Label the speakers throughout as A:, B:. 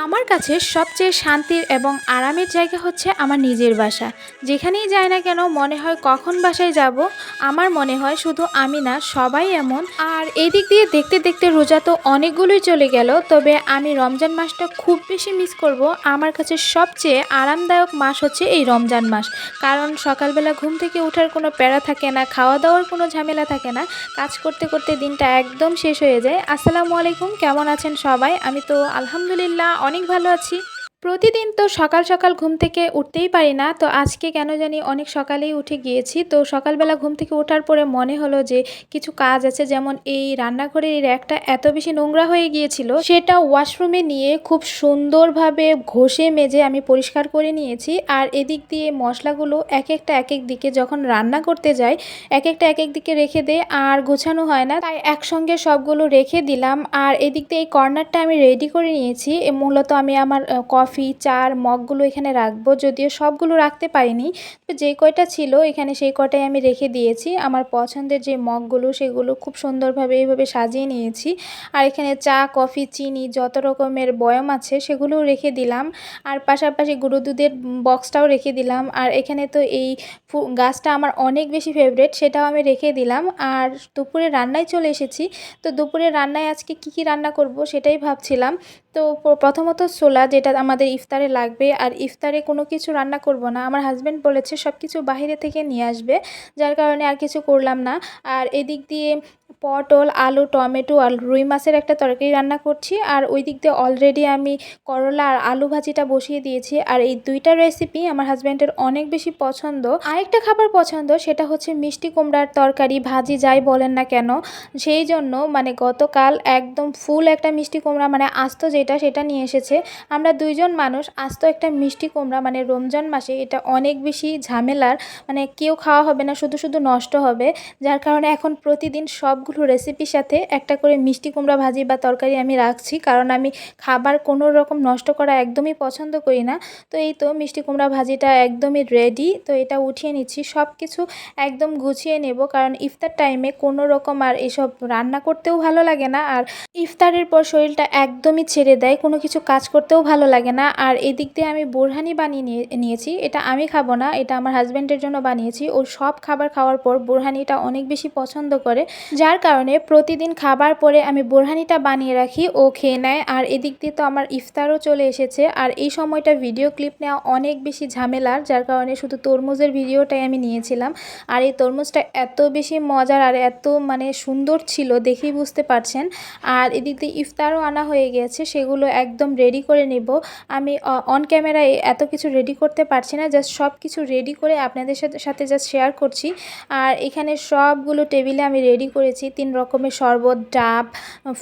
A: আমার কাছে সবচেয়ে শান্তির এবং আরামের জায়গা হচ্ছে আমার নিজের বাসা। যেখানেই যাই না কেন মনে হয় কখন বাসায় যাব। আমার মনে হয় শুধু আমি না, সবাই এমন। আর এই দিক দিয়ে দেখতে দেখতে রোজা তো অনেকগুলোই চলে গেল, তবে আমি রমজান মাসটা খুব বেশি মিস করব। আমার কাছে সবচেয়ে আরামদায়ক মাস হচ্ছে এই রমজান মাস। কারণ সকালবেলা ঘুম থেকে ওঠার কোনো প্যারা থাকে না, খাওয়া দাওয়ার কোনো ঝামেলা থাকে না। কাজ করতে করতে দিনটা একদম শেষ হয়ে যায়। আসসালামু আলাইকুম, কেমন আছেন সবাই? আমি তো আলহামদুলিল্লাহ অনেক ভালো আছি। প্রতিদিন তো সকাল সকাল ঘুম থেকে উঠতেই পারি না, তো আজকে কেন জানি অনেক সকালেই উঠে গিয়েছি। তো সকালবেলা ঘুম থেকে ওঠার পরে মনে হলো যে কিছু কাজ আছে, যেমন এই রান্নাঘরের এই র্যাকটা এত বেশি নোংরা হয়ে গিয়েছিল, সেটা ওয়াশরুমে নিয়ে খুব সুন্দরভাবে ঘষে মেজে আমি পরিষ্কার করে নিয়েছি। আর এদিক দিয়ে মশলাগুলো এক একটা এক এক দিকে যখন রান্না করতে যাই এক একটা এক এক দিকে রেখে দেয়, আর গোছানো হয় না, তাই একসঙ্গে সবগুলো রেখে দিলাম। আর এদিক দিয়ে এই কর্নারটা আমি রেডি করে নিয়েছি। মূলত আমি আমার কফি চার মগগুলো এখানে রাখবো, যদিও সবগুলো রাখতে পারিনি, তো যে কয়টা ছিল এখানে সেই কয়টাই আমি রেখে দিয়েছি। আমার পছন্দের যে মগগুলো সেগুলো খুব সুন্দরভাবে এইভাবে সাজিয়ে নিয়েছি। আর এখানে চা কফি চিনি যত রকমের বয়ম আছে সেগুলোও রেখে দিলাম। আর পাশাপাশি গুঁড়ো দুধের বক্সটাও রেখে দিলাম। আর এখানে তো এই গাছটা আমার অনেক বেশি ফেভারিট, সেটাও আমি রেখে দিলাম। আর দুপুরে রান্নায় চলে এসেছি। তো দুপুরে রান্নায় আজকে কি রান্না করব সেটাই ভাবছিলাম। তো প্রথমত ছোলা, যেটা আমাদের ইফতারে লাগবে। আর ইফতারে কোনো কিছু রান্না করব না, আমার হাজব্যান্ড বলেছে সব কিছু বাইরে থেকে নিয়ে আসবে, যার কারণে আর কিছু করলাম না। আর এদিক দিয়ে পটল আলু টমেটো আর রুই মাছের একটা তরকারি রান্না করছি। আর ওই দিক দিয়ে অলরেডি আমি করলা আর আলু ভাজিটা বসিয়ে দিয়েছি। আর এই দুইটা রেসিপি আমার হাজব্যান্ডের অনেক বেশি পছন্দ। আরেকটা খাবার পছন্দ, সেটা হচ্ছে মিষ্টি কুমড়ার তরকারি ভাজি যাই বলেন না কেন। সেই জন্য মানে গতকাল একদম ফুল একটা মিষ্টি কুমড়া, মানে আস্ত যেটা সেটা নিয়ে এসেছে। আমরা দুইজন মানুষ, আস্ত একটা মিষ্টি কুমড়া মানে রমজান মাসে এটা অনেক বেশি ঝামেলার, মানে কেউ খাওয়া হবে না, শুধু শুধু নষ্ট হবে। যার কারণে এখন প্রতিদিন সবগুলো রেসিপির সাথে একটা করে মিষ্টি কুমড়া ভাজি বা তরকারি আমি রাখছি, কারণ আমি খাবার কোনো রকম নষ্ট করা একদমই পছন্দ করি না। তো এই তো মিষ্টি কুমড়া ভাজিটা একদমই রেডি, তো এটা উঠিয়ে নিচ্ছি। সব কিছু একদম গুছিয়ে নেব, কারণ ইফতার টাইমে কোনো রকম আর এসব রান্না করতেও ভালো লাগে না। আর ইফতারের পর শরীরটা একদমই ছেড়ে দেয়, কোনো কিছু কাজ করতেও ভালো লাগে না। আর এদিক দিয়ে আমি বোরহানি বানিয়ে নিয়েছি। এটা আমি খাবো না, এটা আমার হাজব্যান্ডের জন্য বানিয়েছি। ও সব খাবার খাওয়ার পর বোরহানিটা অনেক বেশি পছন্দ করে, যার কারণে প্রতিদিন খাবার পরে আমি বোরহানিটা বানিয়ে রাখি, ও খেয়ে নেয়। আর এদিক দিয়ে তো আমার ইফতারও চলে এসেছে। আর এই সময়টা ভিডিও ক্লিপ নেওয়া অনেক বেশি ঝামেলার, যার কারণে শুধু তরমুজের ভিডিওটাই আমি নিয়েছিলাম। আর এই তরমুজটা এত বেশি মজার আর এত মানে সুন্দর ছিল, দেখেই বুঝতে পারছেন। আর এদিক দিয়ে ইফতারও আনা হয়ে গেছে, সেগুলো একদম রেডি করে নেব। আমি অন ক্যামেরায় এত কিছু রেডি করতে পারছি না, জাস্ট সব কিছু রেডি করে আপনাদের সাথে জাস্ট শেয়ার করছি। আর এখানে সবগুলো টেবিলে আমি রেডি করেছি, 3 রকমের শরবত ডাব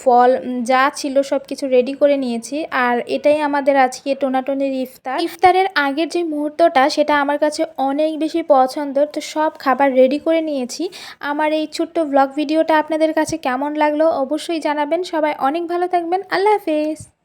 A: ফল যা ছিল সব কিছু রেডি করে নিয়েছি। আর এটাই আমাদের আজকে টোনাটনির ইফতার। ইফতারের আগের যে মুহূর্তটা সেটা আমার কাছে অনেক বেশি পছন্দের। তো সব খাবার রেডি করে নিয়েছি। আমার এই ছোট্ট ব্লগ ভিডিওটা আপনাদের কাছে কেমন লাগলো অবশ্যই জানাবেন। সবাই অনেক ভালো থাকবেন। আল্লাহ হাফেজ।